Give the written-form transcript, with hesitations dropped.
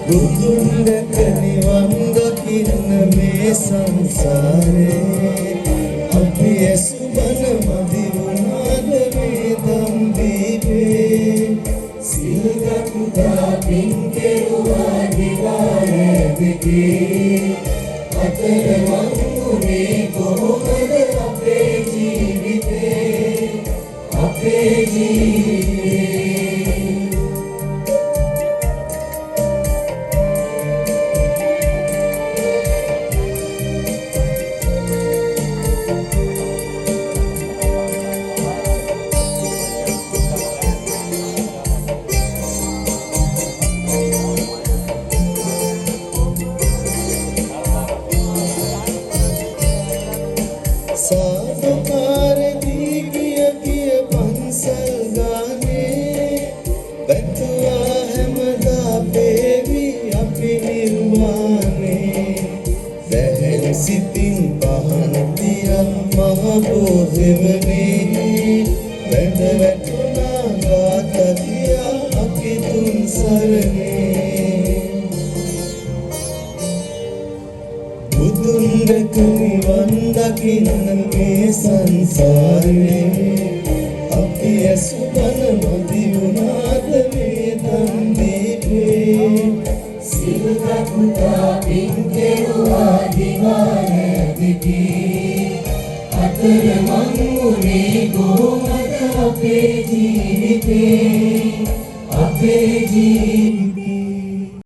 බුදුන් දැක නිවන් දකින්න මේ සංසාරේ අපි ඇසුබන මදි වුණාද මේ දම් දීපේ සිල් ගත්තා පින් කෙරුවා දිවාරේ දිගේ අතර වංගුනේ කොහොමද අපේ ජීවිතේ අපේ ජීවිතේ සාදුකාරදී කිය පන්සල් ගානේ බැතුවා හැමදා බේවි අපි නිර්වාණේ දැහැල් සිතින් පහන තියා මහ බෝධිවනේ වැඳ වැටුණා ගාත කියා අපි තුන් සරණේ බුදුන් දැක නිවන් දකින්න මේ සංසාරේ අපි ඇසුබන මදි වුණාද මේ දම් දීපේ සිල් ගත්තා පින් කෙරුවා දිවාරේ දිගේ අතර මංගුනේ කොහොමද අපේ ජීවිතේ අපේ ජීවිතේ